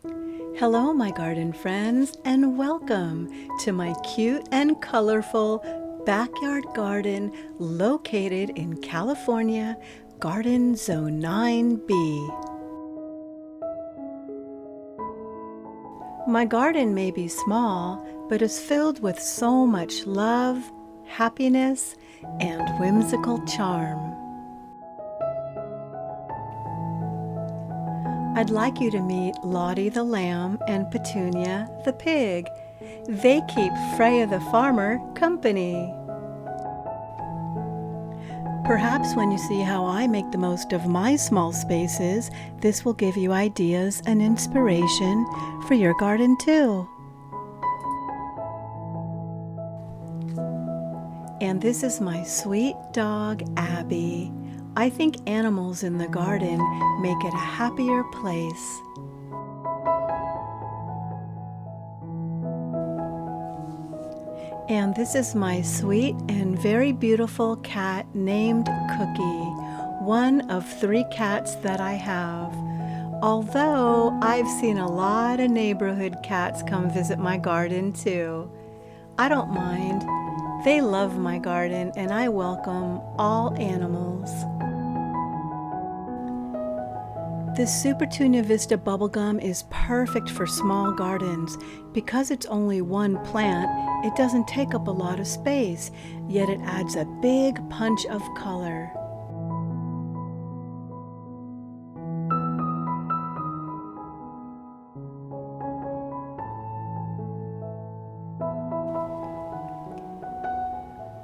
Hello, my garden friends, and welcome to my cute and colorful backyard garden located in California, Garden Zone 9B. My garden may be small, but is filled with so much love, happiness, and whimsical charm. I'd like you to meet Lottie the lamb and Petunia the pig. They keep Freya the farmer company. Perhaps when you see how I make the most of my small spaces, this will give you ideas and inspiration for your garden too. And this is my sweet dog, Abby. I think animals in the garden make it a happier place. And this is my sweet and very beautiful cat named Cookie, one of 3 cats that I have. Although I've seen a lot of neighborhood cats come visit my garden too. I don't mind. They love my garden and I welcome all animals. This Super Tuna Vista bubblegum is perfect for small gardens. Because it's only one plant, it doesn't take up a lot of space, yet it adds a big punch of color.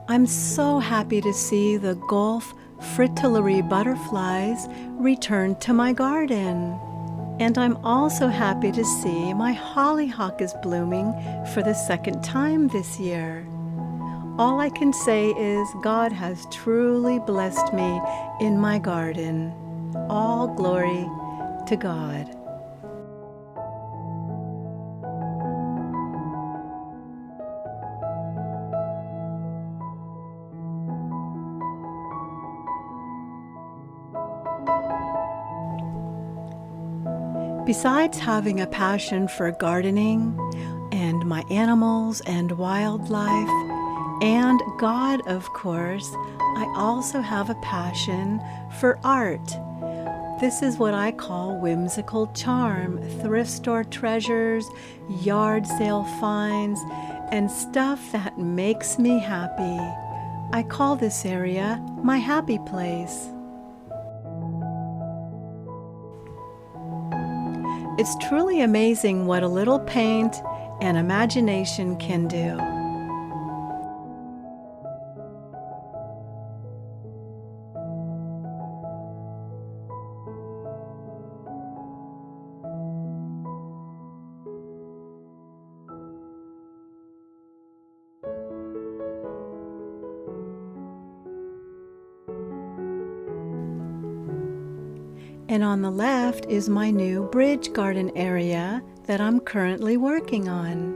I'm so happy to see the Gulf fritillary butterflies return to my garden. And I'm also happy to see my hollyhock is blooming for the 2nd time this year. All I can say is God has truly blessed me in my garden. All glory to God. Besides having a passion for gardening and my animals and wildlife and God, of course, I also have a passion for art. This is what I call whimsical charm, thrift store treasures, yard sale finds, and stuff that makes me happy. I call this area my happy place. It's truly amazing what a little paint and imagination can do. And on the left is my new bridge garden area that I'm currently working on.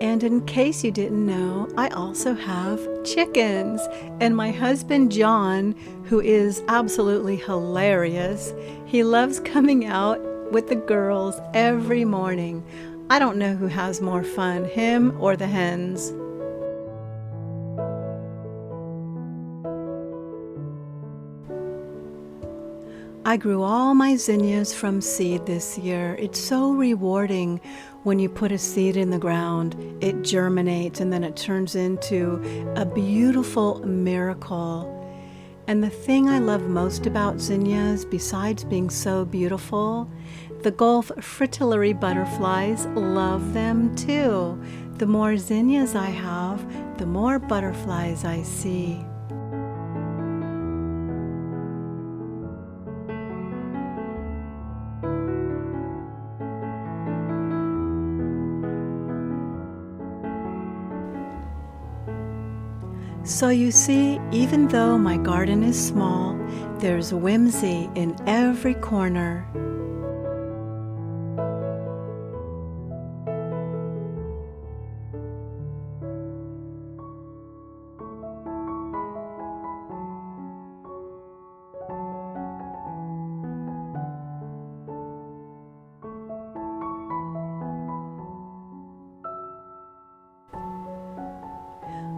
And in case you didn't know, I also have chickens. And my husband John, who is absolutely hilarious, he loves coming out with the girls every morning. I don't know who has more fun, him or the hens. I grew all my zinnias from seed this year. It's so rewarding when you put a seed in the ground. It germinates and then it turns into a beautiful miracle. And the thing I love most about zinnias, besides being so beautiful, the Gulf fritillary butterflies love them too. The more zinnias I have, the more butterflies I see. So you see, even though my garden is small, there's whimsy in every corner.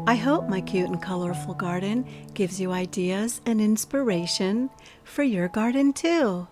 I hope my cute and colorful garden gives you ideas and inspiration for your garden too.